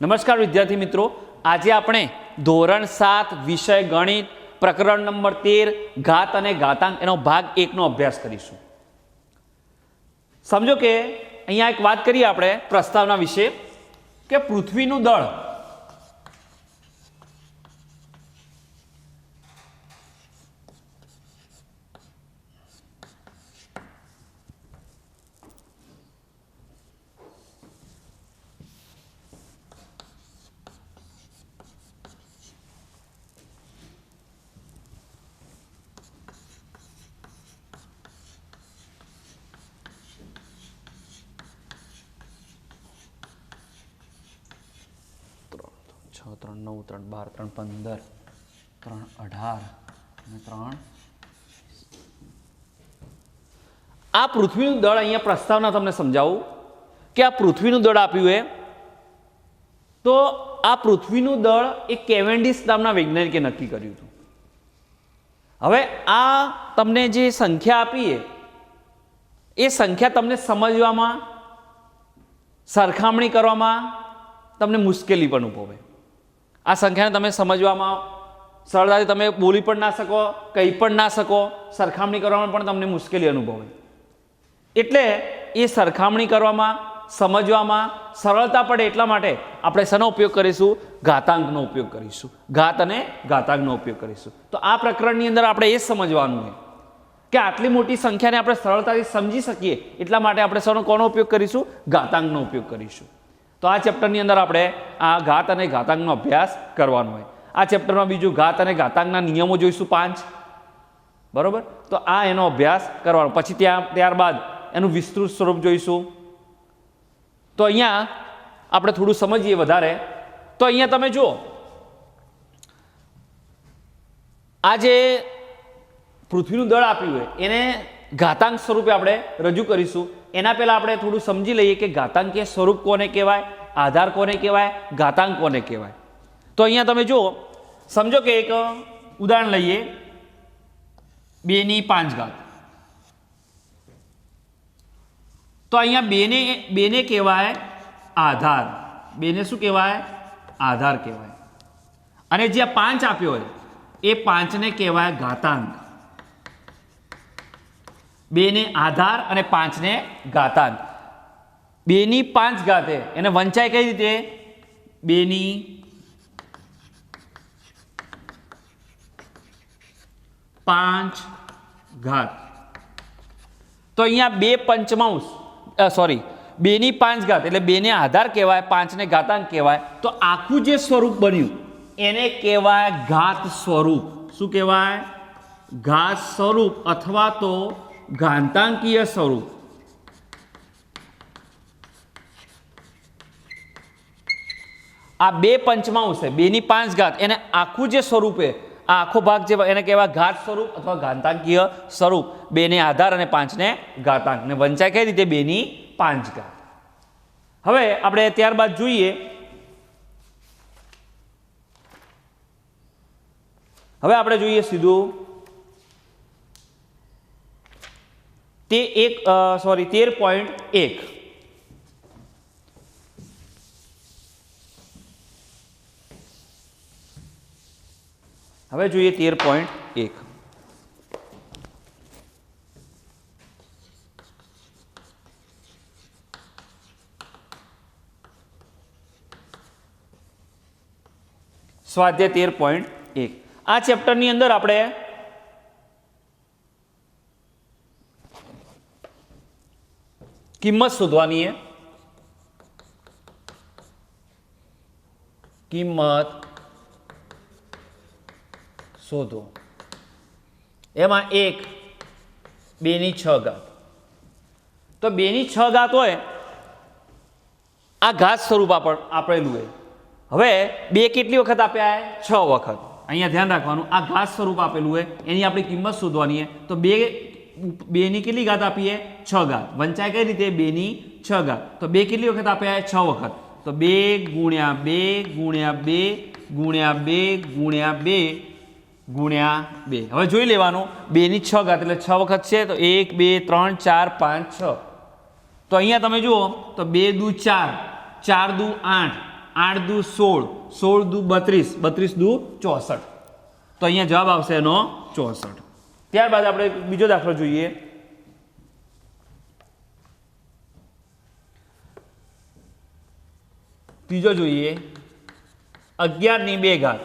નમસ્કાર વિદ્યાર્થી મિત્રો, આજે આપણે ધોરણ 7 વિષય ગણિત પ્રકરણ નંબર 13 ઘાત અને ઘાતાંક એનો ભાગ 1 નો અભ્યાસ કરીશું. સમજો કે અહીંયા એક વાત કરીએ આપણે પ્રસ્તાવના વિશે કે પૃથ્વીનું દળ છ 3 9 3 12 3 15 3 18 અને 3 આ પૃથ્વીનું દળ અહીંયા પ્રસ્તાવના તમને સમજાવું કે આ પૃથ્વીનું દળ આપ્યું છે તો આ પૃથ્વીનું દળ એ કેવેન્ડિશ નામના વૈજ્ઞાનિકે નક્કી કર્યું હતું. હવે આ તમને જે સંખ્યા આપી છે એ સંખ્યા તમને સમજવામાં સરખામણી કરવામાં તમને મુશ્કેલી પણ ઉભવે. આ સંખ્યાને તમે સમજવામાં સરળતાથી તમે બોલી પણ ના શકો, કહી પણ ના શકો, સરખામણી કરવામાં પણ તમને મુશ્કેલી અનુભવે. એટલે એ સરખામણી કરવામાં સમજવામાં સરળતા પડે એટલા માટે આપણે શેનો ઉપયોગ કરીશું? ઘાતાંકનો ઉપયોગ કરીશું. ઘાત અને ઘાતાંકનો ઉપયોગ કરીશું. તો આ પ્રકરણની અંદર આપણે એ સમજવાનું છે કે આટલી મોટી સંખ્યાને આપણે સરળતાથી સમજી શકીએ એટલા માટે આપણે કોનો ઉપયોગ કરીશું? ઘાતાંકનો ઉપયોગ કરીશું. તો આ ચેપ્ટરની અંદર આપણે આ ઘાત અને ઘાતાંકનો અભ્યાસ કરવાનો હોય. આ ચેપ્ટરમાં બીજું ઘાત અને ઘાતાંકના નિયમો જોઈશું 5, બરોબર. તો આ એનો અભ્યાસ કરવાનો. પછી ત્યારબાદ એનું વિસ્તૃત સ્વરૂપ જોઈશું. તો અહીંયા આપણે થોડું સમજીએ વધારે. તો અહીંયા તમે જુઓ, આ જે પૃથ્વીનું દળ આપ્યું હોય એને ઘાતાંક સ્વરૂપે આપણે રજૂ કરીશું. એના પહેલાં આપણે થોડું સમજી લઈએ કે ઘાતાંકીય સ્વરૂપ કોને કહેવાય, આધાર કોને કહેવાય, ઘાતાંક કોને કહેવાય. તો અહીંયા તમે જુઓ, સમજો કે એક ઉદાહરણ લઈએ 2^5. તો અહીંયા 2 ને કહેવાય આધાર. 2 ને શું કહેવાય? આધાર કહેવાય. અને જે 5 આપ્યો હોય એ 5 ને કહેવાય ઘાતાંક. 2 ને આધાર અને 5 ને ઘાતાંક. 2^5 ઘાતે એને વંચાય કઈ રીતે? 2^5 ઘાત. તો અહીંયા 2^5 ઘાત એટલે 2 ને આધાર કહેવાય, 5 ને ઘાતાંક કહેવાય. તો આખું જે સ્વરૂપ બન્યું એને કહેવાય ઘાત સ્વરૂપ. શું કહેવાય? ઘાત સ્વરૂપ અથવા તો ઘાતાંકીય સ્વરૂપ. આ 2^5 છે, 2^5 ઘાત, એને આખું જે સ્વરૂપ છે, આ આખો ભાગ જે એને કહેવાય ઘાત સ્વરૂપ અથવા ઘાતાંકીય સ્વરૂપ. 2 ને આધાર અને 5 ને ઘાતાંક ને વંચાય કઈ રીતે? 2^5 ઘાત. હવે આપણે ત્યારબાદ જોઈએ, હવે આપણે જોઈએ સીધું 13.1. હવે જોઈએ 13.1. સ્વાધ્યાય 13.1. આ ચેપ્ટરની અંદર આપણે કિંમત શોધવાની છે. કિંમત શોધો. એમાં 2^6 ઘાત. તો 2^6 ઘાત હોય આ ઘાત સ્વરૂપ આપેલું હોય. હવે 2 કેટલી વખત આપ્યા? 6 વખત. અહીંયા ધ્યાન રાખવાનું, આ ઘાત સ્વરૂપ આપેલું હોય એની આપણે કિંમત શોધવાની છે. તો 2 ની કેટલી ઘાત આપીએ? 6 ઘાત. વંચાય કઈ રીતે? 2^6 ઘાત. તો 2 કેટલી વખત આપ્યા? 6 વખત. તો 2 × 2 × 2 હવે જોઈ લેવાનું. 2^6 ઘાત એટલે 6 વખત છે. તો 1 2 3 4 5 6. તો અહીંયા તમે જુઓ તો 2 દુ 4, 4 દુ 8, 8 દુ 16, 16 દુ 32, 32 દુ 64. તો અહીંયા જવાબ આવશે એનો 64. ત્યારબાદ આપણે બીજો દાખલો જોઈએ. ત્રીજો જોઈએ 11 ની 2 ઘાત.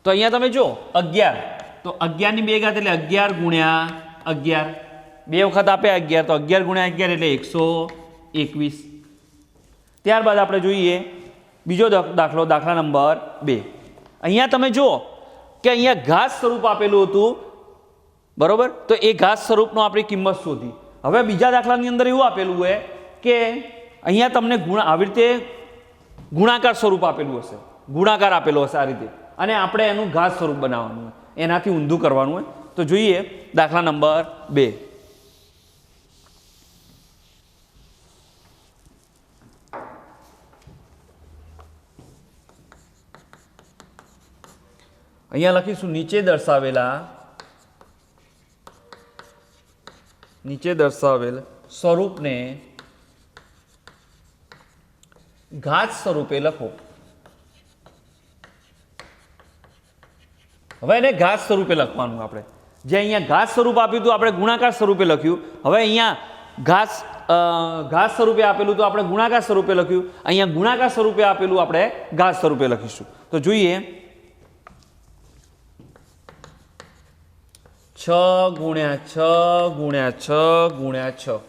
તો અહીંયા તમે જો 11, તો 11 ની 2 ઘાત એટલે 11 ગુણ્યા 11, બે વખત આપે 11, તો 11 ગુણ્યા 11 એટલે 121. ત્યારબાદ આપણે જોઈએ બીજો દાખલો, દાખલા નંબર 2. અહીંયા તમે જુઓ કે અહીંયા ઘાત સ્વરૂપ આપેલું હતું, બરોબર. તો એ ઘાત સ્વરૂપનો આપણી કિંમત શોધી. હવે બીજા દાખલાની અંદર એવું આપેલું હોય કે અહીંયા તમને આવી રીતે ગુણાકાર સ્વરૂપ આપેલું હશે, ગુણાકાર આપેલો હશે આ રીતે, અને આપણે એનું ઘાત સ્વરૂપ બનાવવાનું હોય, એનાથી ઊંધું કરવાનું હોય. તો જોઈએ દાખલા નંબર 2. અહીંયા લખીશું નીચે દર્શાવેલ સ્વરૂપને ઘાત સ્વરૂપે લખો. હવે એને ઘાત સ્વરૂપે લખવાનું. આપણે જે અહીંયા ઘાત સ્વરૂપ આપ્યું હતું આપણે ગુણાકાર સ્વરૂપે લખ્યું. હવે અહીંયા ઘાત સ્વરૂપે આપેલું તો આપણે ગુણાકાર સ્વરૂપે લખ્યું. અહીંયા ગુણાકાર સ્વરૂપે આપેલું આપણે ઘાત સ્વરૂપે લખીશું. તો જોઈએ 6 ગુણ્યા 6 ગુણ્યા 6 ગુણ્યા 6.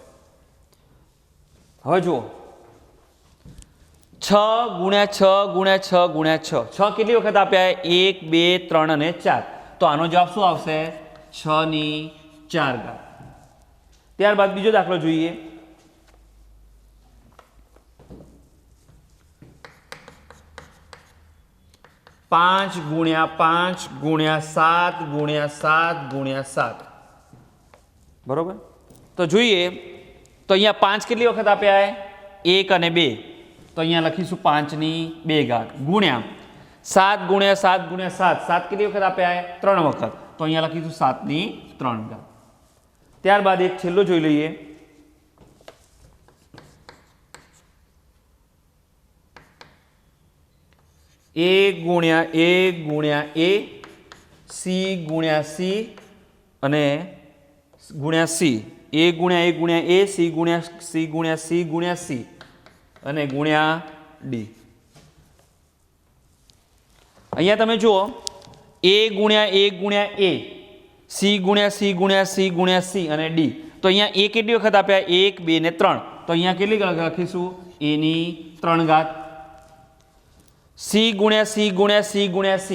હવે જુઓ 6 ગુણ્યા 6 ગુણ્યા 6 ગુણ્યા 6. 6 કેટલી વખત આપ્યા? 1, 2, 3 અને 4. તો આનો જવાબ શું આવશે? 6 ની 4 ઘાત. ત્યારબાદ બીજો દાખલો જોઈએ. પાંચ ગુણ્યા 5 ગુણ્યા 7 ગુણ્યા 7 ગુણ્યા 7. બરોબર. તો જોઈએ તો અહીંયા 5 કેટલી વખત આપ્યા? 1 અને 2. તો અહીંયા લખીશું 5 ની 2 ઘાત ગુણ્યા 7 ગુણ્યા 7 ગુણ્યા 7. 7 કેટલી વખત આપ્યા? 3 વખત. તો અહીંયા લખીશું 7 ની 3 ઘાત. ત્યારબાદ એક છેલ્લો જોઈ લઈએ. a ગુણ્યા a ગુણ્યા a, c ગુણ્યા c અને ગુણ્યા c, a ગુણ્યા a ગુણ્યા a, c ગુણ્યા c ગુણ્યા c ગુણ્યા c અને ગુણ્યા d. અહીંયા તમે જુઓ a ગુણ્યા a ગુણ્યા a, c ગુણ્યા c ગુણ્યા c ગુણ્યા c અને d. તો અહીંયા a કેટલી વખત આપ્યા? 1, 2 ને 3. તો અહીંયા કેટલી લખીશું? a ની 3 ઘાત. c ગુણ્યા c ગુણ્યા c ગુણ્યા c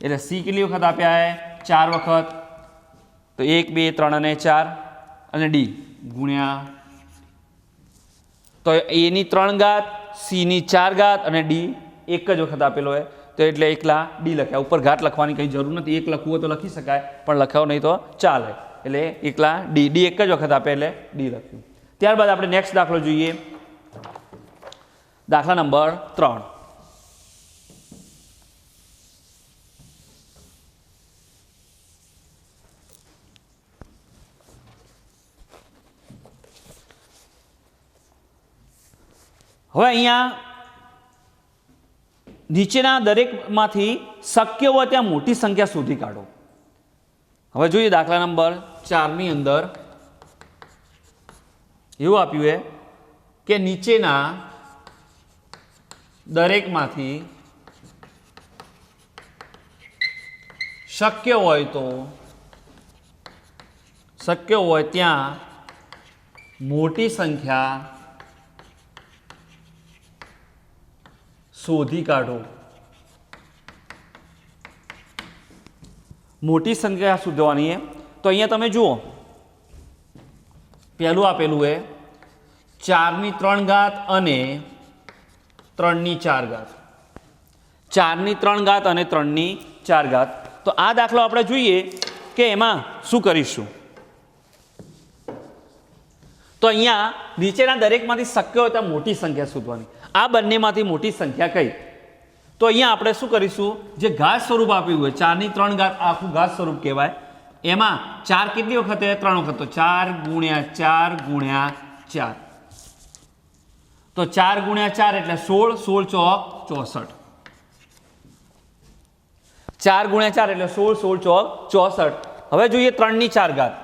એટલે c કેટલી વખત આપ્યા? 4 વખત. તો 1, 2, 3 અને 4 અને d ગુણ્યા, તો a ની 3 ઘાત, c ની 4 ઘાત અને d એક જ વખત આપેલો હોય, તો એટલે એકલા d લખ્યા. ઉપર ઘાત લખવાની કંઈ જરૂર નથી. એક લખવું હોય તો લખી શકાય, પણ લખાવો નહીં તો ચાલે. એટલે એકલા d એક જ વખત આપે એટલે d લખ્યું. ત્યારબાદ આપણે નેક્સ્ટ દાખલો જોઈએ. દાખલા નંબર 3. હવે અહીંયા નીચેના દરેકમાંથી શક્ય હોય ત્યાં મોટી સંખ્યા શોધી કાઢો. હવે જોઈએ દાખલા નંબર 4 ની અંદર એવું આપ્યું છે કે નીચેના દરેકમાંથી શક્ય હોય ત્યાં મોટી સંખ્યા શોધી કાઢો. મોટી સંખ્યા શોધવાની છે. તો અહીંયા તમે જુઓ પહેલું આપેલું છે 4 ની 3 ઘાત અને 3 ની 4 ઘાત. 4 ની 3 ઘાત અને 3 ની 4 ઘાત. તો આ દાખલો આપણે જોઈએ કે એમાં શું કરીશું. તો અહીંયા નીચેના દરેકમાંથી શક્ય હોય ત્યાં મોટી સંખ્યા શોધવાની. આ બંનેમાંથી મોટી સંખ્યા કઈ? તો અહીંયા આપણે શું કરીશું? જે ઘાત સ્વરૂપ આપ્યું હોય 4 ની 3 ઘાત આખું ઘાત સ્વરૂપ કહેવાય. એમાં 4 કેટલી વખત? 3 વખત. તો 4 ગુણ્યા 4 ગુણ્યા 4. તો 4 ગુણ્યા 4 એટલે 16, 16 ચોક 64. 4 ગુણ્યા 4 એટલે 16, 16 ચોક 64. હવે જોઈએ 3 ની 4 ઘાત.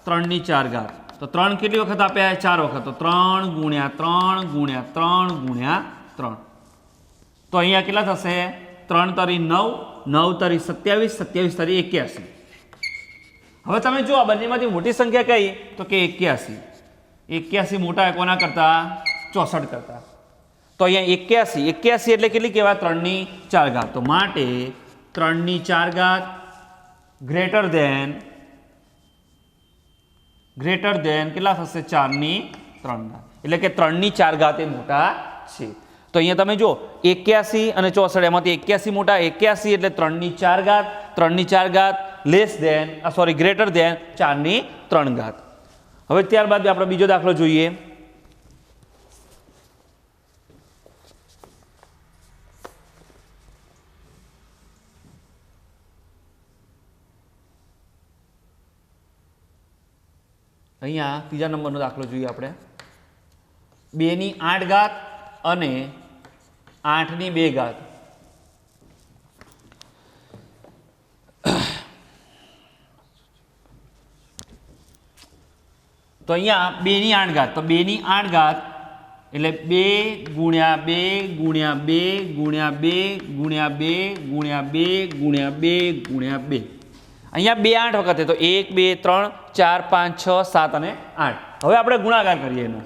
3 ની 4 ઘાત તો 3 કેટલી વખત આપ્યા? 4 વખત. તો 3 ગુણ્યા 3 ગુણ્યા 3 ગુણ્યા 3. તો અહીંયા કેટલા થશે? 3 તરી 9, 9 તરી 27, 27 તરી 81. હવે તમે જો આ બંનેમાંથી મોટી સંખ્યા કઈ? તો કે 81. 81 મોટા કોના કરતા? 64 કરતા. તો અહીંયા 81, 81 એટલે કેટલી કહેવાય? 3 ની 4 ઘાત. તો માટે 3 ની 4 ઘાત ગ્રેટર દેન કેટલા થશે? 4 ની 3 ઘાત. એટલે કે 3 ની 4 ઘાત એ મોટા છે. તો અહીંયા તમે જો 81 અને 64 એમાંથી 81 મોટા. 81 એટલે 3 ની 4 ઘાત, 3 ની 4 ઘાત ગ્રેટર દેન 4 ની 3 ઘાત. હવે ત્યારબાદ આપણે બીજો દાખલો જોઈએ. અહીંયા ત્રીજા નંબરનો દાખલો જોઈએ આપણે. 2 ની 8 ઘાત અને 8 ની 2 ઘાત. તો અહીંયા 2 ની 8 ઘાત. તો 2 ની 8 ઘાત એટલે 2 ગુણ્યા 2 ગુણ્યા 2 ગુણ્યા 2 ગુણ્યા 2 ગુણ્યા 2 ગુણ્યા 2 ગુણ્યા 2. અહીંયા 2 8 વખતે. તો 1 2 3 4 5 6 7 અને 8. હવે આપણે ગુણાકાર કરીએ એનો.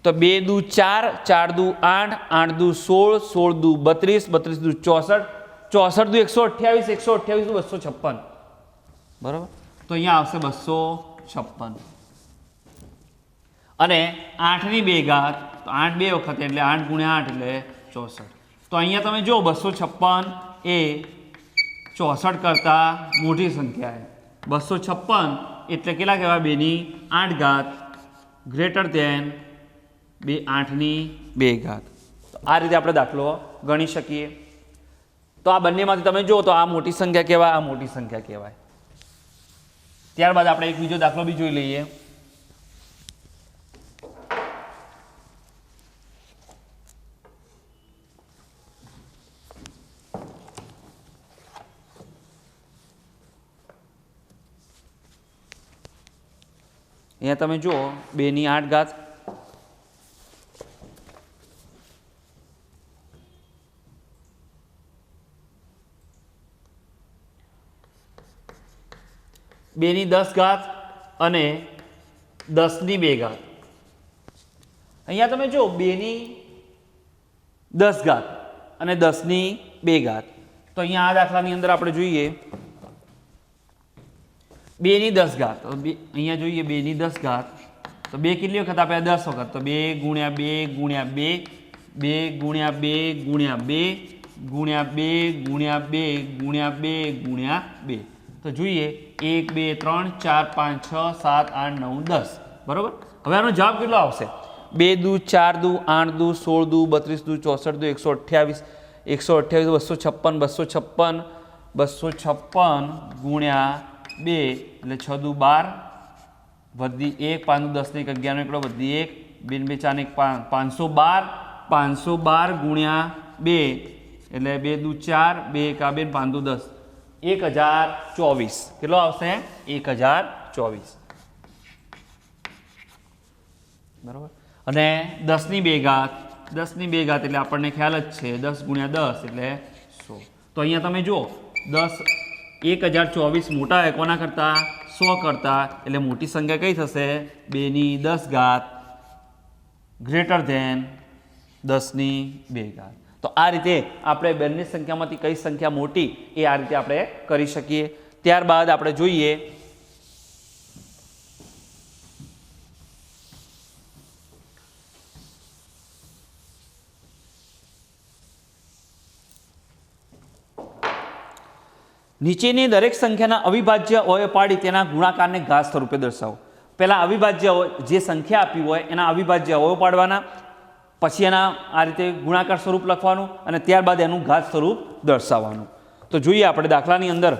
તો 2 દુ 4, 4 દુ 8, 8 દુ 16, 16 દુ 32, 32 દુ 64, 64 દુ 128, 128 દુ 256. બરાબર. તો અહીંયા આવશે 256. અને 8 ની 2 ઘાત. તો 8 2 વખતે એટલે 8 ગુણ્યા 8 એટલે 64. તો અહીંયા તમે જો 256 એ 64 કરતા મોટી સંખ્યા છે. 256 એટલે કેટલા કહેવાય? 2 ની 8 ઘાત ગ્રેટર દેન 8 ની 2 ઘાત. તો આ રીતે આપણે દાખલો ગણી શકીએ. તો આ બંનેમાંથી તમે જો તો આ મોટી સંખ્યા કહેવાય, આ મોટી સંખ્યા કહેવાય. ત્યારબાદ આપણે એક બીજો દાખલો બી જોઈ લઈએ. અહીંયા તમે જુઓ 2 ની 8 ઘાત. બે ની 10 ઘાત અને 10 ની 2 ઘાત. અહીંયા તમે જો 2 ની 10 ઘાત અને 10 ની 2 ઘાત. તો અહીંયા આ દાખલાની અંદર આપણે જોઈએ 2 ની 10 ઘાત. તો અહીંયા જોઈએ 2 ની 10 ઘાત. તો 2 કેટલી વખત આપ્યા? 10 વખત. તો 2 ગુણ્યા 2 ગુણ્યા 2, 2 ગુણ્યા 2 ગુણ્યા 2 ગુણ્યા 2 ગુણ્યા 2 ગુણ્યા 2 ગુણ્યા 2. તો જોઈએ 1 2 3 4 5 6 7 8 9 10. બરાબર. હવે આનો જવાબ કેટલો આવશે? 2 દુ 4 દુ 8 દુ 16 દુ 32 દુ 64 દુ 128, 256 ગુણ્યા 2 એટલે 6 દુ 12 વધી 1 5 દુ 10 ને 1 11 એકડો વધી 1 2 2 4 ને 1 512, 512 ગુણ્યા 2 એટલે 2 દુ 4 2 1 2 5 દુ 10 1024. કેટલો આવશે? 1024. બરાબર. અને 10 ની 2 ઘાત. 10 ની 2 ઘાત એટલે આપણને ખ્યાલ જ છે 10 ગુણ્યા 10 એટલે 100. તો અહીંયા તમે જુઓ 1024 મોટા હોય કોના કરતા? 100 કરતા. એટલે મોટી સંખ્યા કઈ થશે? 2 ની 10 ઘાત ગ્રેટર ધેન 10 ની 2 ઘાત. તો આ રીતે આપણે બંને સંખ્યામાંથી કઈ સંખ્યા મોટી એ આ રીતે આપણે કરી શકીએ. ત્યારબાદ આપણે જોઈએ નીચેની દરેક સંખ્યાના અવિભાજ્ય અવયવ પાડી તેના ગુણાકારને ઘાત સ્વરૂપે દર્શાવો. પહેલા અવિભાજ્ય જે સંખ્યા આપી હોય એના અવિભાજ્ય અવયવ પાડવાના, પછી એના આ રીતે ગુણાકાર સ્વરૂપ લખવાનું અને ત્યારબાદ એનું ઘાત સ્વરૂપ દર્શાવવાનું. તો જોઈએ આપણે દાખલાની અંદર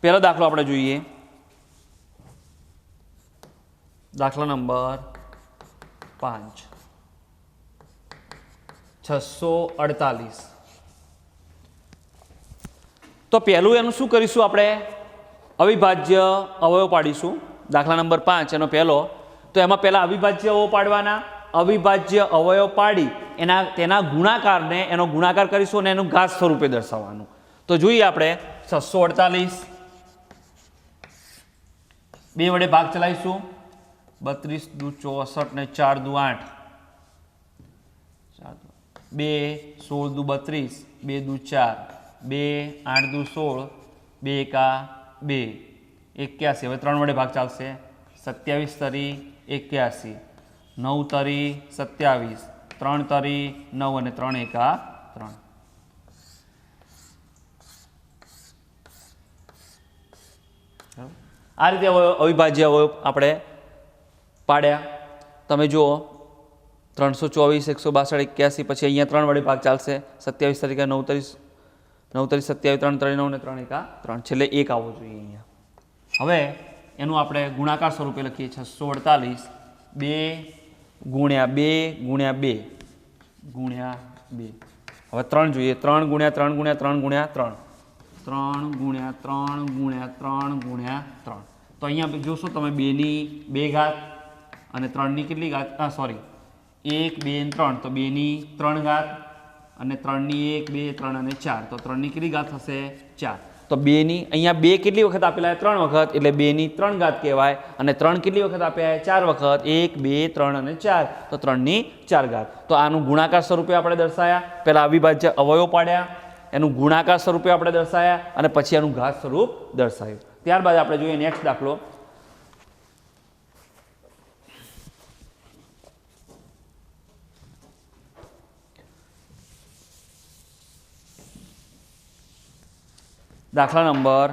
પહેલો દાખલો આપણે જોઈએ. દાખલા નંબર 5 648. તો પહેલું એનું શું કરીશું આપણે? અવિભાજ્ય અવયવ પાડીશું. દાખલા નંબર 5 એનો પહેલો. તો એમાં પહેલા અવિભાજ્ય અવયવ પાડવાના. અવિભાજ્ય અવયવ પાડી તેના ગુણાકારને એનો ગુણાકાર કરીશું અને એનું ઘાત સ્વરૂપે દર્શાવવાનું. તો જોઈએ આપણે 648 2 વડે ભાગ ચલાવીશું. 32 દુ 64 ને 4 દુ 8, 2 16 દુ 32, 2 દુ 4, 2 8 દુ 16, 2 એકા 2, 81. હવે 3 વડે ભાગ ચાલશે. 27 તરી 81, 9 તરી 27, 3 તરી 9 અને 3 એકા 3. આ રીતે અવિભાજ્ય અવયવ આપણે પાડ્યા. તમે જુઓ 324 162 81, પછી અહીંયા 3 વડે ભાગ ચાલશે. 27 તરીકે 9 તરી 27, 3 તરી 9 ને 3 એકા 3, છેલ્લે 1 આવવો જોઈએ અહીંયા. હવે એનું આપણે ગુણાકાર સ્વરૂપે લખીએ. 648 2 ગુણ્યા 2 ગુણ્યા 2 ગુણ્યા 2. હવે 3 જોઈએ. 3 ગુણ્યા 3 ગુણ્યા 3 ગુણ્યા 3, 3 ગુણ્યા 3 ગુણ્યા 3 ગુણ્યા 3. તો અહીંયા જોશો તમે 2 ની 2 ઘાત અને 3 ની કેટલી ઘાત? સોરી, 1 2 અને 3, તો 2 ની 3 ઘાત અને 3 ની 1 2 3 અને 4, તો 3 ની કેટલી ઘાત થશે? 4. તો 2 ની અહીંયા 2 કેટલી વખત આપેલા? 3 વખત, એટલે 2 ની 3 ઘાત કહેવાય. અને 3 કેટલી વખત આપ્યા? 4 વખત, 1 2 3 અને 4, તો 3 ની 4 ઘાત. તો આનું ગુણાકાર સ્વરૂપે આપણે દર્શાયા. પહેલા અવિભાજ્ય અવયવ પાડ્યા, એનું ગુણાકાર સ્વરૂપે આપણે દર્શાયા અને પછી એનું ઘાત સ્વરૂપ દર્શાવ્યું. ત્યારબાદ આપણે જોઈએ નેક્સ્ટ દાખલો. દાખલા નંબર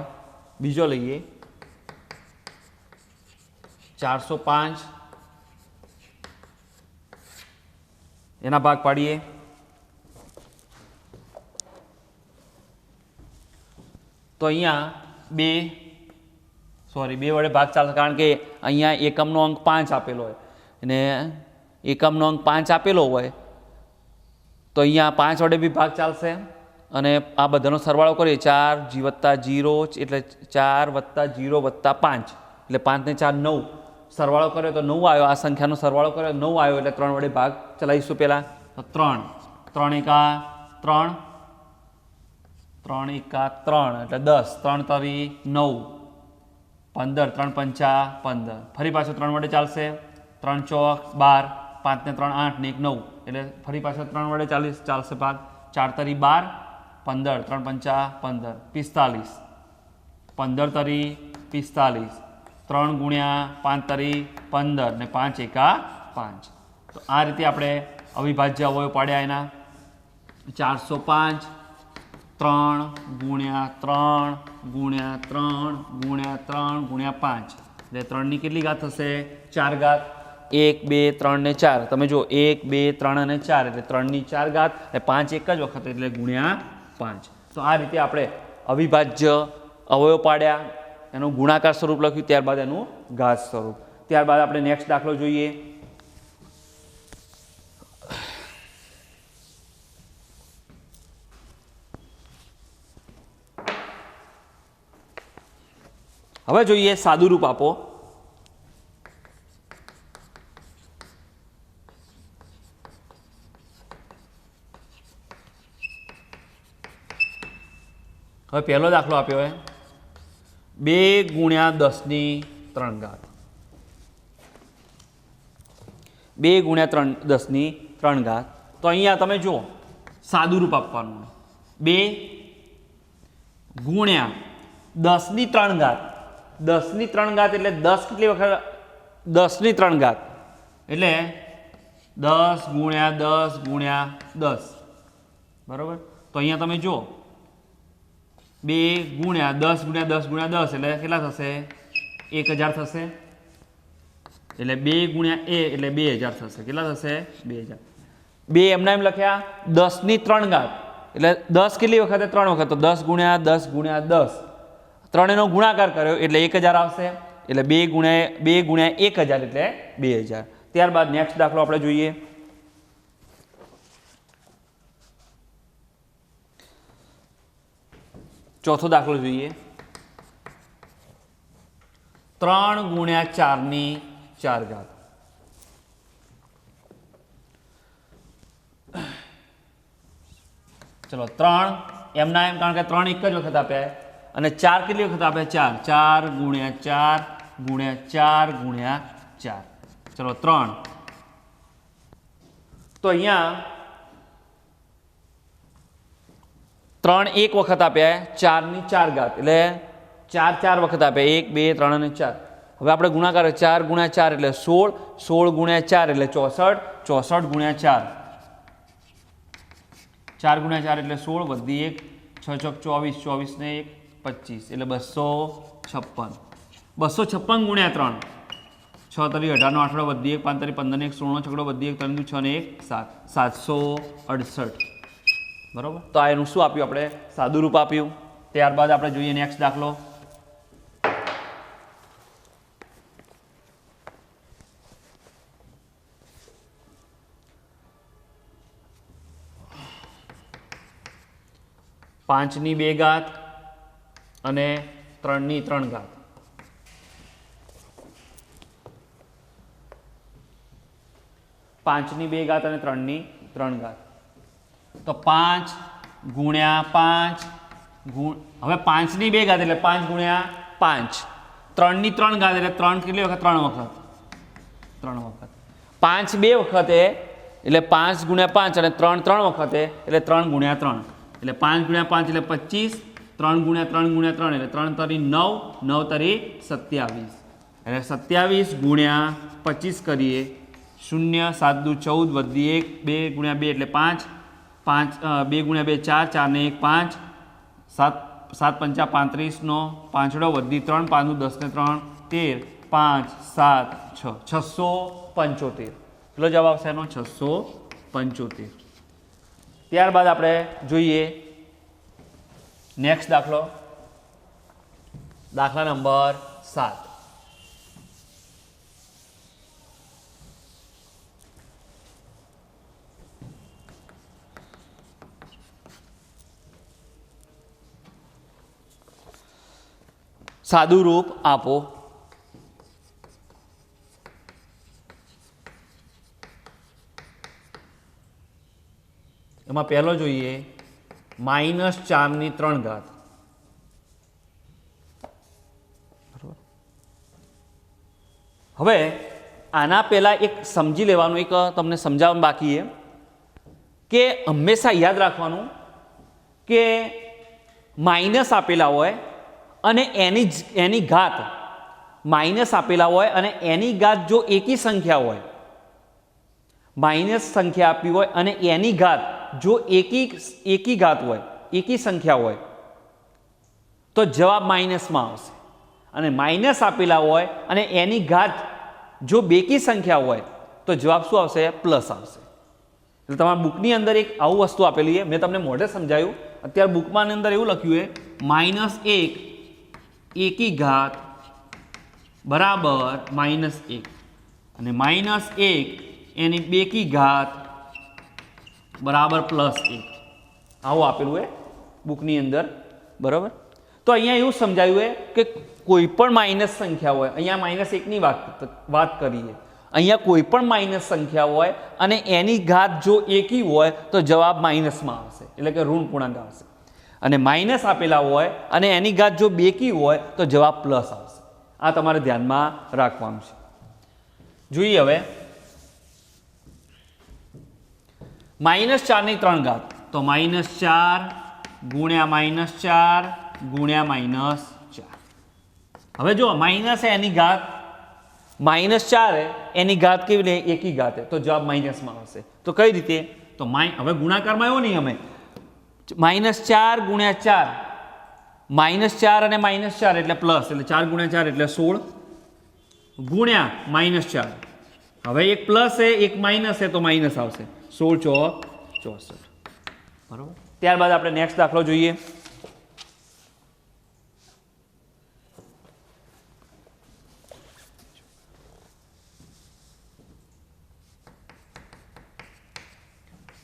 બીજો લઈએ. 405 એના ભાગ પાડીએ. તો અહીંયા 2 વડે ભાગ ચાલશે, કારણ કે અહીંયા એકમનો અંક 5 આપેલો હોય અને એકમનો અંક 5 આપેલો હોય તો અહીંયા 5 વડે બી ભાગ ચાલશે. અને આ બધાનો સરવાળો કરીએ. 4 જી વત્તા 0 એટલે 4 વત્તા 0 વત્તા 5 એટલે 5 ને 4 9. સરવાળો કર્યો તો 9 આવ્યો. આ સંખ્યાનો સરવાળો કર્યો 9 આવ્યો, એટલે 3 વડે ભાગ ચલાવીશું પહેલાં. તો 3 3 એકા 3, 3 એકા 3 એટલે 10, 3 તરી 9, 15, 3 પંચા 15. ફરી પાછો 3 વડે ચાલશે. 3 ચોક 12, 5 ને 3 8 ને 1 9, એટલે ફરી પાછો 3 વડે ચાલશે ભાગ. 4 તરી 12, 15, 3 પંચા 15, 45, 15 તરી 45, 3 ગુણ્યા 5 તરી 15 ને 5 એકા 5. તો આ રીતે આપણે અવિભાજ્ય અવયવ પાડ્યા એના. 405 3 ગુણ્યા 3 ગુણ્યા 3 ગુણ્યા 3 ગુણ્યા 5, એટલે 3 ની કેટલી ઘાત થશે? 4 ઘાત. 1 2 3 ને 4, તમે જો 1 2 3 અને 4, એટલે 3 ની 4 ઘાત, એટલે 5 એક જ વખત, એટલે ગુણ્યા 5. તો આ રીતે આપણે અવિભાજ્ય અવયવ પાડ્યા, એનું ગુણાકાર સ્વરૂપ લખ્યું, ત્યારબાદ એનું ઘાત સ્વરૂપ. ત્યારબાદ આપણે નેક્સ્ટ દાખલો જોઈએ. હવે જોઈએ સાદું રૂપ આપો. હવે પહેલો દાખલો આપ્યો હોય 2 ગુણ્યા 10 ની 3 ઘાત. 2 ગુણ્યા 10 ની 3 ઘાત. તો અહીંયા તમે જુઓ સાદું રૂપ આપવાનું. 2 ગુણ્યા 10 ની 3 ઘાત. 10 ની 3 ઘાત એટલે 10 કેટલી વખત? 10 ની 3 ઘાત એટલે 10 ગુણ્યા 10 ગુણ્યા 10, બરાબર. તો અહીંયા તમે જુઓ 2 ગુણ્યા 10 ગુણ્યા 10 ગુણ્યા 10 એટલે કેટલા થશે? 1000 થશે. એટલે 2 ગુણ્યા a એટલે 2000 થશે. કેટલા થશે? 2000. 2 એમના એમ લખ્યા. 10 ની 3 ઘાત એટલે 10 કેટલી વખતે? 3 વખત. તો 10 ગુણ્યા 10 ગુણ્યા 10, ત્રણેયનો ગુણાકાર કર્યો એટલે 1000 આવશે. એટલે 2 ગુણ્યા 1000 એટલે 2000. ત્યારબાદ નેક્સ્ટ દાખલો આપણે જોઈએ. ચોથો દાખલો જોઈએ. 3 ગુણ્યા 4 ની 4 ઘાત. ચલો 3 એમના એમ, કારણ કે 3 એક જ વખત આપ્યા અને 4 કેટલી વખત આપ્યા? 4. 4 ગુણ્યા 4 ગુણ્યા 4 ગુણ્યા 4. ચલો 3. તો અહીંયા 3 એક વખત આપ્યા 4 ની 4 ઘાત એટલે 4 4 વખત આપ્યા 1 2 3 અને 4. હવે આપણે ગુણાકાર 4 ગુણ્યા 4 એટલે 16. 16 ગુણ્યા 4 એટલે 64. 64 ગુણ્યા 4 4 ગુણ્યા 4 એટલે 16 વધી 1 6 ચોક 24 24 ને 1 25 એટલે 256. 256 ગુણ્યા 3 6 તરી 18 નો આઠડો વધી 1 5 તરી 15 ને 1 16 નો છકડો વધી 1 3 6 ને 1 7 768. બરોબર. તો આ એનું શું આપ્યું આપણે? સાદું રૂપ આપ્યું. ત્યારબાદ આપણે જોઈએ નેક્સ્ટ દાખલો. પાંચની 2 ઘાત અને 3 ની 3 ઘાત. પાંચની 2 ઘાત અને 3 ની 3 ઘાત. તો 5 ગુણ્યા 5 હવે 5 ની 2 ઘાત એટલે 5 ગુણ્યા 5. 3 ની 3 ઘાત એટલે 3 કેટલી વખત? 3 વખત. 3 વખત. 5 2 વખતે એટલે 5 ગુણ્યા 5 અને 3 3 વખતે એટલે 3 ગુણ્યા 3 એટલે 5 ગુણ્યા 5 એટલે 25. 3 ગુણ્યા 3 ગુણ્યા 3 એટલે 3 તરી 9 9 તરી 27 એટલે 27 ગુણ્યા 25 કરીએ 0 7 દુ 14 વધી 1 2 ગુણ્યા 2 એટલે 5 2 ગુણ્યા 2 4 4 ને 1 5 7 7 પંચા 35 નો પાંચડો વધી 3 5 નું 10 ને 3 13 5 7 6 675. કેટલો જવાબ આવશે એનો? 675. ત્યારબાદ આપણે જોઈએ નેક્સ્ટ દાખલો. દાખલા નંબર 7. સાદું રૂપ આપો. એમાં પહેલો જોઈએ -4 ની 3 ઘાત. બરાબર. હવે આના પહેલા એક સમજી લેવાનું, એક તમને સમજાવવાનું બાકી છે કે હંમેશા યાદ રાખવાનું કે માઇનસ આપેલા હોય અને એની ઘાત માઇનસ આપેલા હોય અને એની ઘાત જો એકી સંખ્યા હોય, માઇનસ સંખ્યા આપી હોય અને એની ઘાત જો એકી ઘાત હોય, એકી સંખ્યા હોય તો જવાબ માઇનસમાં આવશે. અને માઇનસ આપેલા હોય અને એની ઘાત જો બેકી સંખ્યા હોય તો જવાબ શું આવશે? પ્લસ આવશે. એટલે તમારા બુકની અંદર એક આવું વસ્તુ આપેલી છે, મેં તમને મોઢે સમજાયું. અત્યારે બુકમાં અંદર એવું લખ્યું છે -1 એકી ઘાત બરાબર -1 અને -1 એની બેકી ઘાત બરાબર +1. આવું આપેલું છે બુકની અંદર. બરાબર. તો અહીંયા એવું સમજાયું છે કે કોઈ પણ માઇનસ સંખ્યા હોય, અહીંયા -1 ની વાત કરીએ, અહીંયા કોઈ પણ માઇનસ સંખ્યા હોય અને એની ઘાત જો એકી હોય તો જવાબ માઇનસમાં આવશે, એટલે કે ઋણ પૂર્ણાંક આવશે. અને માઇનસ આપેલા હોય અને એની ઘાત જો બેકી હોય તો જવાબ પ્લસ આવશે. આ તમારે ધ્યાનમાં રાખવાનું છે. જોઈએ હવે -4 ની 3 ઘાત. તો -4 ગુણ્યા -4 ગુણ્યા -4. હવે જો માઇનસ એની ઘાત -4 એની ઘાત કેવી લે? એકી ઘાત તો જવાબ માઇનસમાં આવશે. તો કઈ રીતે? તો હવે ગુણાકારમાં એવો નહીં, અમે -4 ગુણ્યા 4 -4 અને -4 એટલે પ્લસ, એટલે 4 ગુણ્યા 4 એટલે 16 ગુણ્યા -4. હવે એક પ્લસ છે એક માઇનસ છે તો માઇનસ આવશે. 16 ચોક 64. બરાબર. ત્યારબાદ આપણે નેક્સ્ટ દાખલો જોઈએ.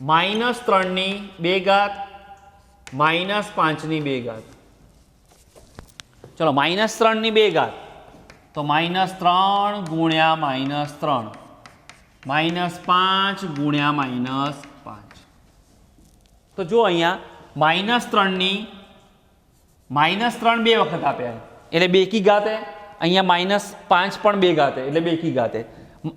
-3/2 -5/2. चलो -3/2 तो -3 गुण्या -3 -5 गुण्या -5. तो जो अहींया -3 -3 બે વખત આપ્યા એટલે 2 કી ઘાત હે. અહીંયા -5 પણ 2 ઘાત હે એટલે 2 કી ઘાત હે.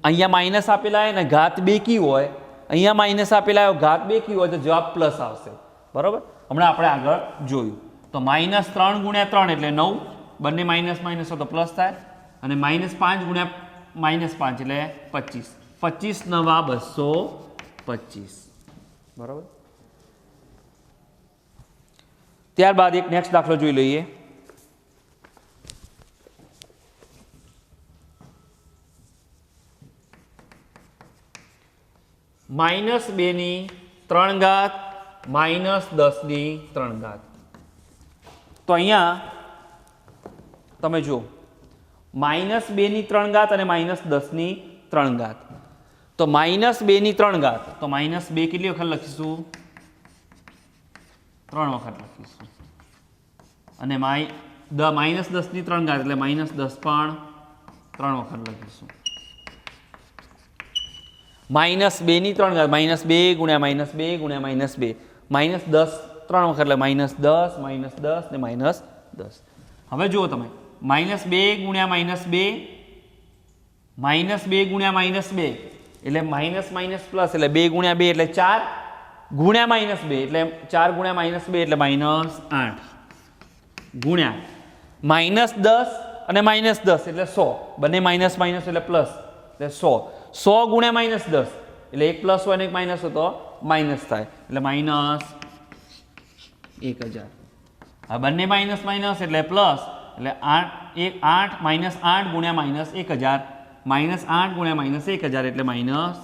અહીંયા માઇનસ આપેલા હે ને ઘાત 2 કી હોય, અહીંયા માઇનસ આપેલા હોય ઘાત 2 કી હોય તો જવાબ પ્લસ આવશે. બરોબર, હમણાં આપણે આગળ જોયું. તો -3 ગુણ્યા 3 એટલે 9, બંને માઇનસ માઇનસ હોય તો પ્લસ થાય, અને -5 ગુણ્યા -5 એટલે 25. 25 નવા 225. બરોબર. ત્યારબાદ એક નેક્સ્ટ દાખલો જોઈ લઈએ. -2/3 -10/3. તો અહીંયા તમે જુઓ -2/3 અને -10/3. તો -2/3 તો -2 કેટલી વખત લખીશું? 3 વખત લખીશું. અને -10/3 એટલે -10 પણ 3 વખત લખીશું. -2/3 -2 ગુણ્યા -2 ગુણ્યા -2 -10 3 વખત એટલે -10 ને -10. હવે જુઓ તમે -2 ગુણ્યા -2 -2 ગુણ્યા -2 એટલે માઇનસ માઇનસ પ્લસ એટલે 2 ગુણ્યા 2 એટલે 4 ગુણ્યા -2 એટલે 4 ગુણ્યા -2 એટલે -8 ગુણ્યા -10 અને -10 એટલે 100, બંને માઇનસ માઇનસ એટલે પ્લસ એટલે 100 ગુણ્યા -10 એટલે એક પ્લસ હોય ને એક માઇનસ હોય તો માઇનસ થાય એટલે -1000. આ બંને માઇનસ માઇનસ એટલે પ્લસ એટલે 8 ગુણ્યા -1000 -8 ગુણ્યા -1000 એટલે માઇનસ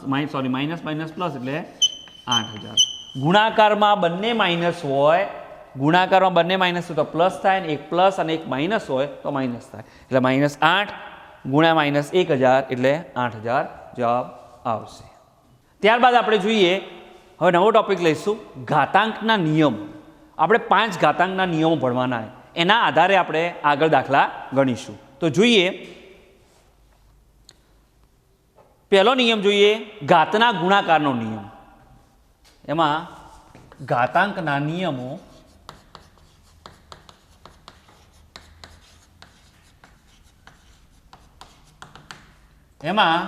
માઇનસ પ્લસ એટલે 8000. ગુણાકારમાં બંને માઇનસ હોય, ગુણાકારમાં બંને માઇનસ હોય તો પ્લસ થાય, ને એક પ્લસ અને એક માઇનસ હોય તો માઇનસ થાય એટલે -8 ગુણ્યા -1000 એટલે 8000 જવાબ આવશે. ત્યારબાદ આપણે જોઈએ, હવે નવો ટોપિક લઈશું, ઘાતાંકના નિયમ. આપણે 5 ઘાતાંકના નિયમો ભણવાના, એના આધારે આપણે આગળ દાખલા ગણીશું. તો જોઈએ, પહેલો નિયમ જોઈએ, ઘાતના ગુણાકારનો નિયમ. એમાં ઘાતાંકના નિયમો એમાં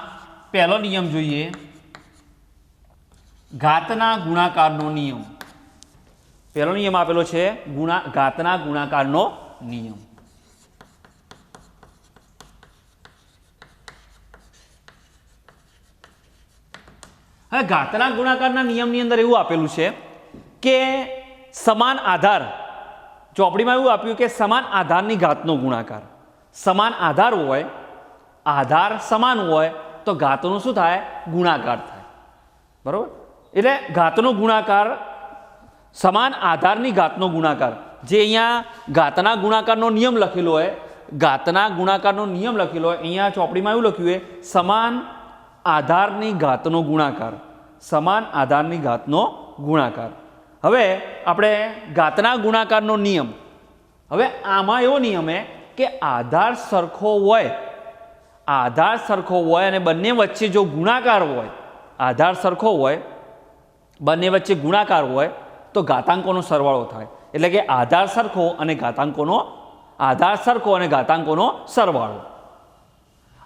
પહેલો નિયમ જોઈએ, ઘાતના ગુણાકારનો નિયમ. પહેલો નિયમ આપેલો છે ઘાતના ગુણાકારનો નિયમ. હવે ઘાતના ગુણાકારના નિયમની અંદર એવું આપેલું છે કે સમાન આધાર, ચોપડીમાં એવું આપ્યું કે સમાન આધારની ઘાતનો ગુણાકાર. સમાન આધાર હોય, આધાર સમાન હોય તો ઘાતનો શું થાય? ગુણાકાર થાય. બરોબર, એટલે ઘાતનો ગુણાકાર, સમાન આધારની ઘાતનો ગુણાકાર, જે અહીંયા ઘાતના ગુણાકારનો નિયમ લખેલો હોય, ઘાતના ગુણાકારનો નિયમ લખેલો હોય, અહીંયા ચોપડીમાં એવું લખ્યું હોય સમાન આધારની ઘાતનો ગુણાકાર, સમાન આધારની ઘાતનો ગુણાકાર. હવે આપણે ઘાતના ગુણાકારનો નિયમ, હવે આમાં એવો નિયમ છે કે આધાર સરખો હોય, આધાર સરખો હોય અને બંને વચ્ચે જો ગુણાકાર હોય, આધાર સરખો હોય, બંને વચ્ચે ગુણાકાર હોય તો ઘાતાંકોનો સરવાળો થાય. એટલે કે આધાર સરખો અને ઘાતાંકોનો, આધાર સરખો અને ઘાતાંકોનો સરવાળો,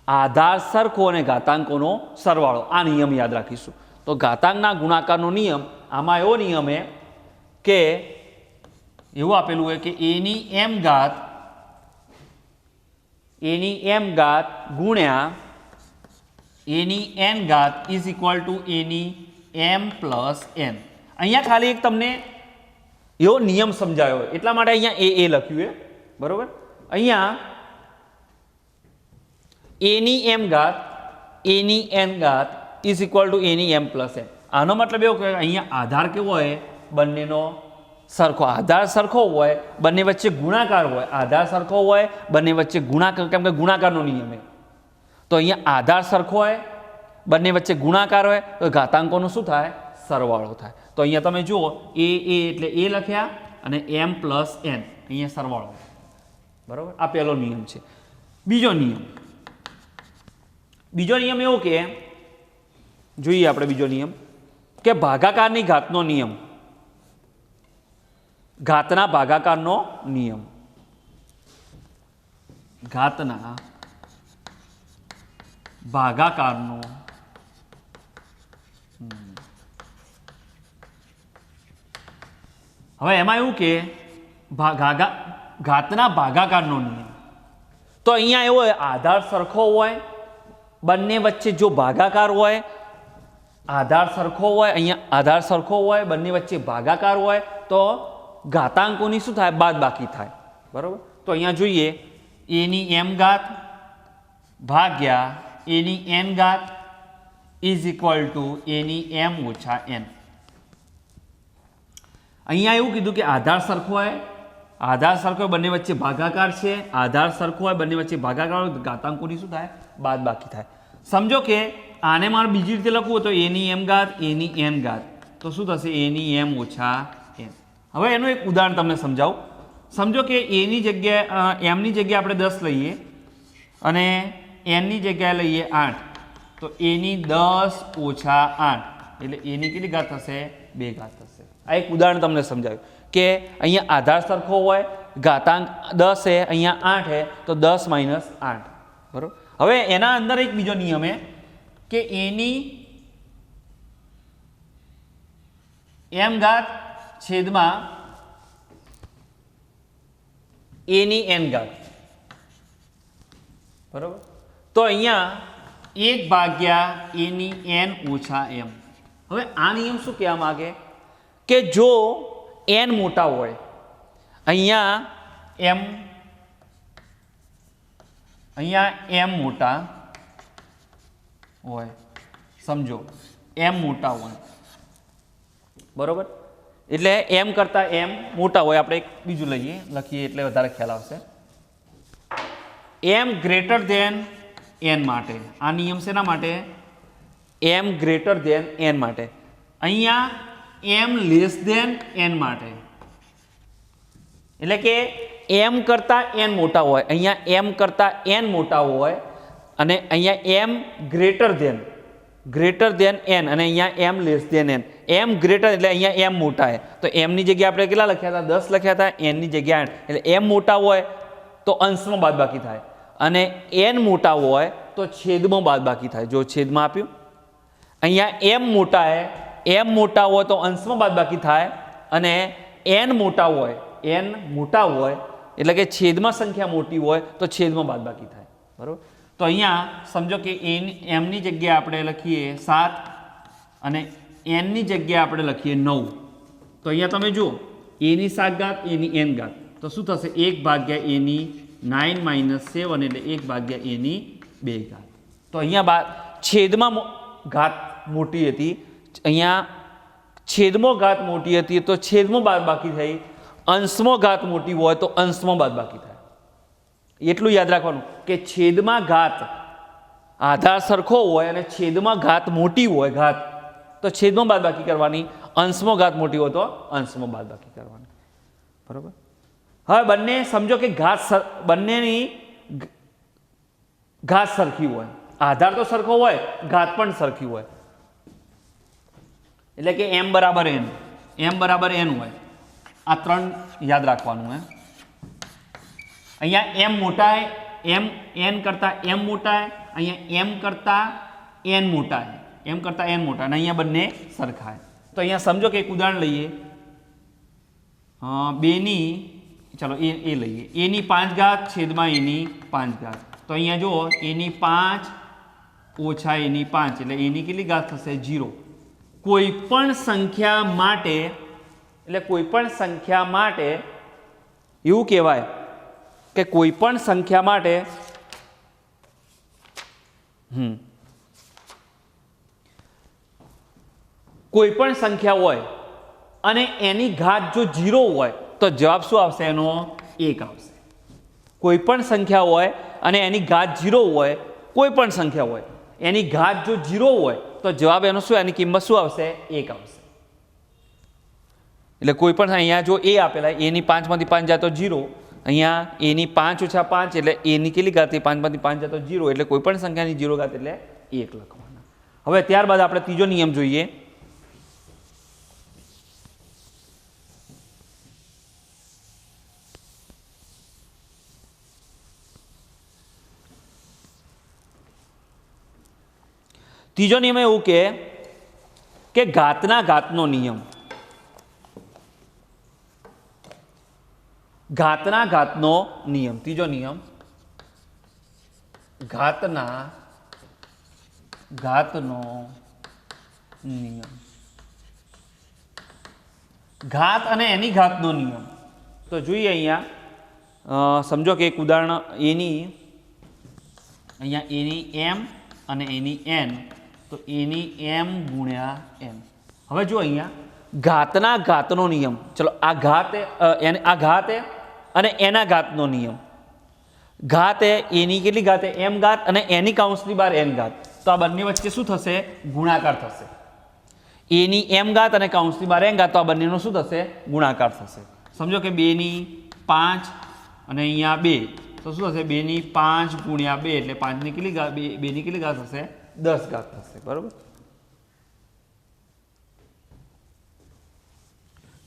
આધાર સરખો અને ઘાતાંકોનો સરવાળો. આ નિયમ યાદ રાખીશું. તો ઘાતાંકના ગુણાકારનો નિયમ, આમાં એવો નિયમ છે કે એવું આપેલું હોય કે એની m ઘાત ગુણ્યા એની n ઘાત is equal to any m plus n. અહીંયા ખાલી એક તમને એવો નિયમ સમજાયો એટલા માટે અહીંયા એ લખ્યું છે. બરોબર, અહીંયા એની m ઘાત એની n ઘાત is equal to any m plus n. આનો મતલબ એવો કે અહીંયા આધાર કેવો હોય? બંનેનો સરખો. આધાર સરખો હોય, બંને વચ્ચે ગુણાકાર હોય, આધાર સરખો હોય, બંને વચ્ચે ગુણાકાર, કેમ કે ગુણાકારનો નિયમ છે. તો અહીંયા આધાર સરખો હોય, બંને વચ્ચે ગુણાકાર હોય તો ઘાતાંકોનો શું થાય? સરવાળો થાય. તો અહીંયા તમે જુઓ એ એટલે એ લખ્યા અને m પ્લસ n અહીંયા સરવાળો, બરાબર. આ પહેલો નિયમ છે. બીજો નિયમ એવો કે જોઈએ આપણે બીજો નિયમ કે ભાગાકારની ઘાતનો નિયમ, ઘાતના ભાગાકારનો નિયમ, ઘાતના ભાગાકારનો હવે એમાં એવું કે ઘાતના ભાગાકારનો નિયમ, તો અહીંયા એવો આધાર સરખો હોય, બંને વચ્ચે જો ભાગાકાર હોય, આધાર સરખો હોય, અહીંયા આધાર સરખો હોય, બંને વચ્ચે ભાગાકાર હોય તો ઘાતાંકોની શું થાય? બાદબાકી થાય, બરાબર. તો અહીંયા જોઈએ એની m ઘાત ભાગ્યા એની n ઘાત is equal to any m ઓછા n. અહીંયા એવું કીધું કે આધાર સરખો હોય, આધાર સરખો હોય, બંને વચ્ચે ભાગાકાર છે, આધાર સરખો હોય, બંને વચ્ચે ભાગાકાર હોય, ઘાતાંકોની શું થાય? બાદબાકી થાય. સમજો કે આને મારે બીજી રીતે લખવું તો એની m ઘાત એની n ઘાત, તો શું થશે? એની m ઓછા n. હવે એનું એક ઉદાહરણ તમને સમજાવું. સમજો કે એની જગ્યાએ mની જગ્યાએ આપણે 10 લઈએ અને nની જગ્યાએ લઈએ 8, તો એની 10 ઓછા 8 એટલે એની કેટલી ઘાત થશે? 2 ઘાત થશે. આ એક ઉદાહરણ તમને સમજાવ્યું કે અહીંયા આધાર સરખો હોય, ઘાતાંક 10 છે, અહીંયા 8 છે, તો 10 માઇનસ 8, બરાબર. હવે એના અંદર એક બીજો નિયમ છે કે એની m ઘાત છેદમાં એની n ઘાત, બરાબર. તો અહીંયા 1 ભાગ્યા એની n ઓછા m. હવે આ નિયમ શું કહેવા માંગે કે જો n મોટા હોય, અહીંયા m મોટા હોય, સમજો m મોટા હોય, બરોબર. એટલે m કરતા m મોટા હોય. આપણે એક બીજું લખીએ એટલે વધારે ખ્યાલ આવશે. m ગ્રેટર ધેન n માટે આ નિયમ શેના માટે? m ગ્રેટર ધેન n માટે. અહીંયા m લેસ ધેન n માટે, એટલે કે m કરતા n મોટા હોય, અહીંયા m કરતા n મોટા હોય અને અહીંયા m ગ્રેટર ધેન n અને અહીંયા m less than n. m greater એટલે અહીંયા m મોટા છે, તો m ની જગ્યાએ આપણે કેટલા લખ્યા હતા? 10 લખ્યા હતા, n ની જગ્યાએ 8. એટલે m મોટા હોય તો અંશમાં બાદબાકી થાય અને n મોટા હોય તો છેદમાં બાદબાકી થાય. જો છેદમાં આપ્યું, અહીંયા m મોટા હોય તો અંશમાં બાદબાકી થાય અને n મોટા હોય એટલે કે છેદમાં સંખ્યા મોટી હોય તો છેદમાં બાદબાકી થાય, બરાબર. તો અહીંયા સમજો કે m ની જગ્યાએ આપણે લખીએ 7 અને n ની જગ્યાએ આપણે લખીએ 9. તો અહીંયા તમે જુઓ એની 7 ઘાત એની n ઘાત, તો શું થશે? 1 ભાગ્યા એની 9 માઇનસ 7 એટલે 1 ભાગ્યા એની 2 ઘાત. તો અહીંયા છેદમાં ઘાત મોટી હતી, અહીંયા છેદમાં ઘાત મોટી હતી તો છેદમાં બાદબાકી થઈ, અંશમાં ઘાત મોટી હોય તો અંશમાં બાદબાકી થાય. એટલું યાદ રાખવાનું કે છેદમાં ઘાત આધાર સરખો હોય અને છેદમાં ઘાત મોટી હોય તો છેદમાં બાદબાકી કરવાની, અંશમાં ઘાત મોટી હોય તો અંશમાં બાદબાકી કરવાની, બરોબર. હવે બંને સમજો કે બંનેની ઘાત સરખી હોય, આધાર તો સરખો હોય, ઘાત પણ સરખી હોય, એટલે કે m બરાબર n હોય. આ 3 યાદ રાખવાનું હે. અહીંયા m મોટા હે, n કરતા m મોટા હે, અહીંયા m કરતા n મોટા હે, અને અહીંયા બંને સરખા હે. તો અહીંયા સમજો કે એક ઉદાહરણ લઈએ, ચાલો એ લઈએ, એની 5 ઘાત છેદમાં એની 5 ઘાત. તો અહીંયા જુઓ એની 5 ઓછા એની 5 એટલે એની કેટલી ઘાત થશે? 0. કોઈ પણ સંખ્યા માટે એવું કહેવાય કે કોઈ પણ સંખ્યા માટે કોઈ પણ સંખ્યા હોય અને એની ઘાત જો 0 હોય તો જવાબ શું આવશે? એનો 1 આવશે. કોઈ પણ સંખ્યા હોય અને એની ઘાત 0 હોય, કોઈ પણ સંખ્યા હોય એની ઘાત જો 0 હોય તો જવાબ એનો શું? એની કિંમત શું આવશે? 1 આવશે. એટલે કોઈ પણ અહીંયા જો એ આપેલા એની 5 માંથી 5 જાય તો 0, અહીંયા એની 5 ઓછા 5 એટલે એની કેટલી ઘાત? 5 માંથી 5 જાય તો 0, એટલે કોઈ પણ સંખ્યાની 0 ઘાત એટલે 1 લખવાના. હવે ત્યારબાદ આપણે ત્રીજો નિયમ જોઈએ. ત્રીજો નિયમ એવું કે ઘાતના ઘાતનો નિયમ. ઘાતના ઘાતનો નિયમ. ત્રીજો નિયમ ઘાતના ઘાતનો નિયમ. ઘાત અને એની ઘાતનો નિયમ. તો જોઈએ અહીંયા સમજો કે એક ઉદાહરણ એની અહીંયા એની m અને એની n, તો એની m ગુણ્યા n. હવે જો અહીંયા ઘાતના ઘાતનો નિયમ, ચલો આ ઘાત આ ઘાત અને એના ઘાતનો નિયમ. ઘાત એની કેટલી ઘાત? m ઘાત અને એની કૌંસની બહાર n ઘાત. તો આ બંને વચ્ચે શું થશે? ગુણાકાર થશે. એની m ઘાત અને કૌંસની બહાર n ઘાત, તો આ બંનેનો શું થશે? ગુણાકાર થશે. સમજો કે 2 ની 5 અને અહીંયા 2, તો શું થશે? 2 ની 5 ગુણ્યા 2 એટલે 5 ની કેટલી ઘાત? 2 ની કેટલી ઘાત થશે? 10 ઘાત થશે. બરોબર.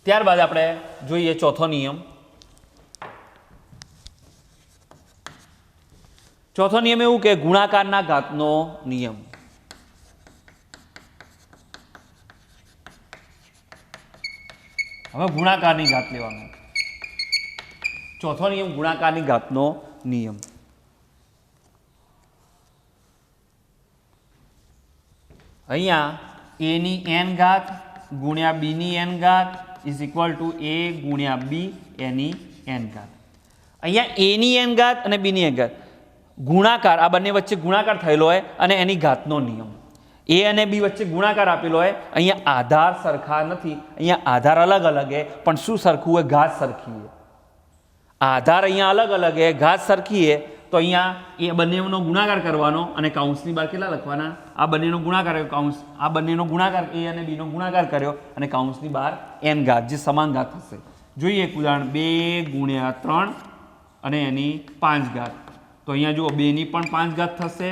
ત્યારબાદ આપણે જોઈએ ચોથો નિયમ. ચોથો નિયમ એવું કે ગુણાકારના ઘાતનો નિયમ. હવે ગુણાકારની ઘાત લેવાનો. ચોથો નિયમ ગુણાકારની ઘાતનો નિયમ. અહીંયા a ની n ઘાત ગુણ્યા b ની n ઘાત ઇઝ ઇક્વલ ટુ a ગુણ્યા b એની n ઘાત. અહીંયા a ની n ઘાત અને b ની n ઘાત ગુણાકાર, આ બંને વચ્ચે ગુણાકાર થયેલો હોય અને એની ઘાતનો નિયમ. a અને b વચ્ચે ગુણાકાર આપેલો હોય. અહીંયા આધાર સરખા નથી, અહીંયા આધાર અલગ અલગ હે, પણ શું સરખું હોય? ઘાત સરખી હે. આધાર અહીંયા અલગ અલગ હે, ઘાત સરખી હે, તો અહીંયા એ બંનેનો ગુણાકાર કરવાનો અને કૌંસની બહાર કેટલા લખવાના? આ બંનેનો ગુણાકાર કર્યો, કૌંસ આ બંનેનો ગુણાકાર a અને b નો ગુણાકાર કર્યો અને કૌંસની બહાર n ઘાત, જે સમાન ઘાત થશે. જોઈએ એક ઉદાહરણ. 2 ગુણ્યા 3 અને એની 5 ઘાત. તો અહીંયા જુઓ 2 ની પણ 5 ઘાત થશે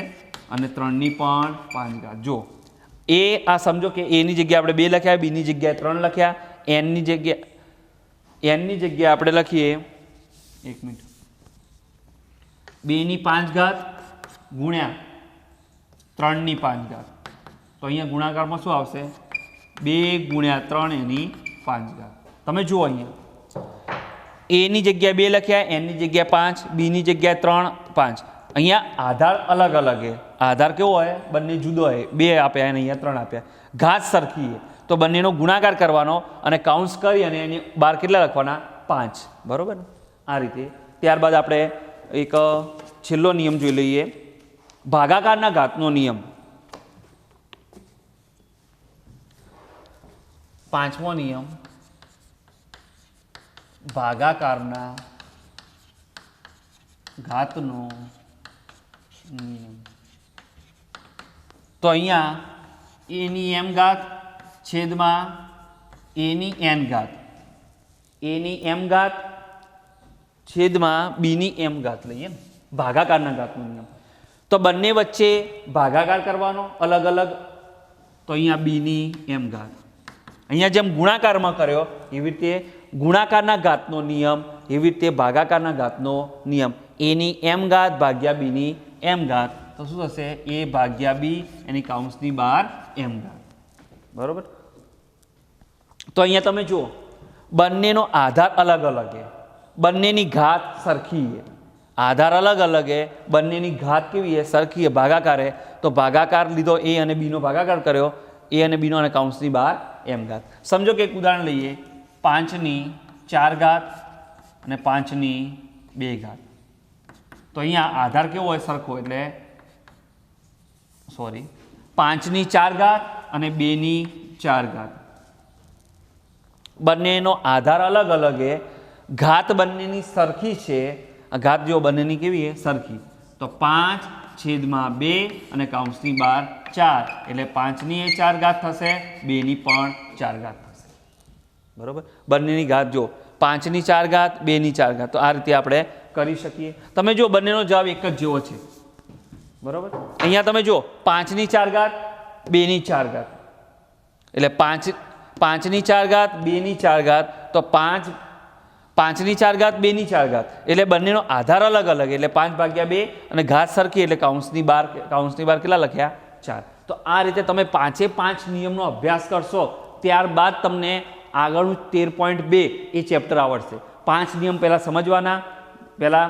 અને 3 ની પણ 5 ઘાત. જો એ આ સમજો કે a ની જગ્યાએ આપણે 2 લખ્યા, b ની જગ્યાએ 3 લખ્યા, n ની જગ્યાએ આપણે લખીએ, એક મિનિટ, 2 ની 5 ઘાત ગુણ્યા 3 ની 5 ઘાત. તો અહીંયા ગુણાકારમાં શું આવશે? 2 ગુણ્યા 3 એની 5 ઘાત. તમે જુઓ અહીંયા a ની જગ્યાએ 2 લખ્યા, n ની જગ્યાએ 5, b ની જગ્યાએ 3, 5. અહીંયા આધાર અલગ અલગ છે. આધાર કેવો હોય? બંને જુદો હોય. 2 આપ્યા અને અહીંયા 3 આપ્યા. ઘાત સરખી છે, તો બંનેનો ગુણાકાર કરવાનો અને કાઉન્સ કરી અને એની બહાર કેટલા લખવાના? 5. બરોબર. આ રીતે. ત્યારબાદ આપણે એક છેલ્લો નિયમ જોઈ લઈએ, ભાગાકારના ઘાતનો નિયમ. પાંચમો નિયમ ભાગાકારના ઘાતનો નિયમ. તો અહીંયા a ની m ઘાત છેદમાં a ની n ઘાત, a ની m ઘાત છેદમાં b ની m ઘાત લઈએ ને, ભાગાકારના ઘાતનો નિયમ. તો બંને વચ્ચે ભાગાકાર કરવાનો અલગ અલગ. તો અહીંયા b ની m ઘાત, અહીંયા જેમ ગુણાકારમાં કર્યો એવી રીતે ગુણાકારના ઘાતનો નિયમ, એવી રીતે ભાગાકારના ઘાતનો નિયમ. a ની m ઘાત ભાગ્યા b ની m ઘાત, તો શું થશે? a ભાગ્યા b એની કાઉન્સની બહાર m ઘાત. બરોબર. તો અહીંયા તમે જુઓ બંનેનો આધાર અલગ અલગ છે, બંનેની ઘાત સરખી છે. આધાર અલગ અલગ છે, બંનેની ઘાત કેવી છે? સરખી છે, ભાગાકાર છે. તો ભાગાકાર લીધો, a અને b નો ભાગાકાર કર્યો, a અને b નો અને કાઉન્સની બહાર m ઘાત. સમજો કે એક ઉદાહરણ લઈએ, 5 ની 4 ઘાત અને 5 ની 2 ઘાત. તો અહીંયા આધાર કેવો હોય? સરખો. એટલે 5 ની 4 ઘાત અને 2 ની 4 ઘાત. બંનેનો આધાર અલગ અલગ છે, ઘાત બંનેની સરખી છે. આ ઘાત જો બંનેની કેવી છે? સરખી. તો 5/2 અને કાઉન્સની બહાર 4 એટલે 5 ની 4 ઘાત થશે, 2 ની પણ 4 ઘાત થશે. બરાબર, બંનેની ઘાત જો 5ની 4 ઘાત 2ની 4 ઘાત, તો આ રીતે આપણે કરી શકીએ. તમે જો બંનેનો જવાબ એક જ જેવો છે. બરાબર, અહીંયા તમે જો 5ની 4 ઘાત 2ની 4 ઘાત, એટલે 5ની 4 ઘાત 2ની 4 ઘાત, તો 5ની 4 ઘાત 2ની 4 ઘાત, એટલે બંનેનો આધાર અલગ અલગ, એટલે 5/2 અને ઘાત સરખી, એટલે કૌંસની બહાર કેટલા લખ્યા? 4. તો આ રીતે તમે 5 નિયમનો અભ્યાસ કરશો, ત્યારબાદ તમને આગળનું 13.2 એ ચેપ્ટર આવડશે. 5 નિયમ પહેલાં સમજવાના, પહેલાં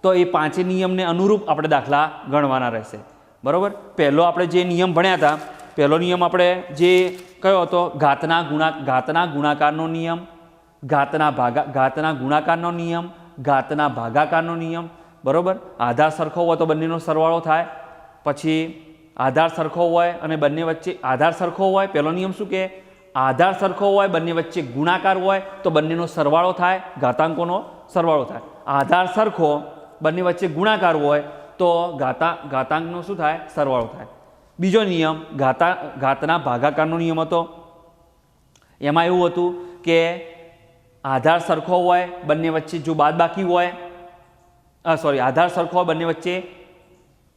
તો એ 5 નિયમને અનુરૂપ આપણે દાખલા ગણવાના રહેશે. બરાબર, પહેલો આપણે જે નિયમ ભણ્યા હતા, પહેલો નિયમ આપણે જે કયો હતો? ઘાતના ગુણાકારનો નિયમ, ઘાતના ગુણાકારનો નિયમ, ઘાતના ભાગાકારનો નિયમ. બરાબર, આધાર સરખો હોય તો બંનેનો સરવાળો થાય. પછી આધાર સરખો હોય અને બંને વચ્ચે આધાર સરખો હોય, પહેલો નિયમ શું કે? આધાર સરખો હોય, બંને વચ્ચે ગુણાકાર હોય તો બંનેનો સરવાળો થાય, ઘાતાંકોનો સરવાળો થાય. આધાર સરખો, બંને વચ્ચે ગુણાકાર હોય તો ઘાતાંકનો શું થાય? સરવાળો થાય. બીજો નિયમ ઘાતના ભાગાકારનો નિયમ હતો. એમાં એવું હતું કે આધાર સરખો હોય, બંને વચ્ચે જો બાદબાકી હોય, આધાર સરખો હોય, બંને વચ્ચે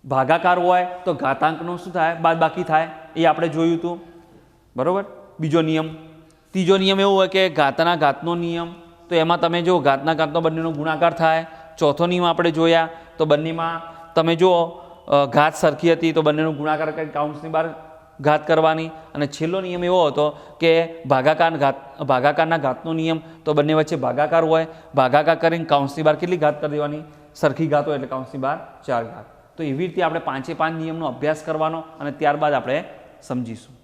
ભાગાકાર હોય તો ઘાતાંકનો શું થાય? બાદબાકી થાય. એ આપણે જોયું હતું. બરાબર, બીજો નિયમ. ત્રીજો નિયમ એવો હોય કે ઘાતના ઘાતનો નિયમ, તો એમાં તમે જો ઘાતના ઘાતનો બંનેનો ગુણાકાર થાય. ચોથો નિયમ આપણે જોયા, તો બંનેમાં તમે જો ઘાત સરખી હતી તો બંનેનો ગુણાકાર કરી કૌંસની બહાર ઘાત કરવાની. અને છેલ્લો નિયમ એવો હતો કે ભાગાકારના ઘાતનો નિયમ, તો બંને વચ્ચે ભાગાકાર હોય, ભાગાકાર કરીને કૌંસની બહાર કેટલી ઘાત કરી દેવાની? સરખી ઘાત હોય એટલે કૌંસની બહાર 4 ઘાત. તો એવી રીતે આપણે 5 નિયમનો અભ્યાસ કરવાનો અને ત્યારબાદ આપણે સમજીશું.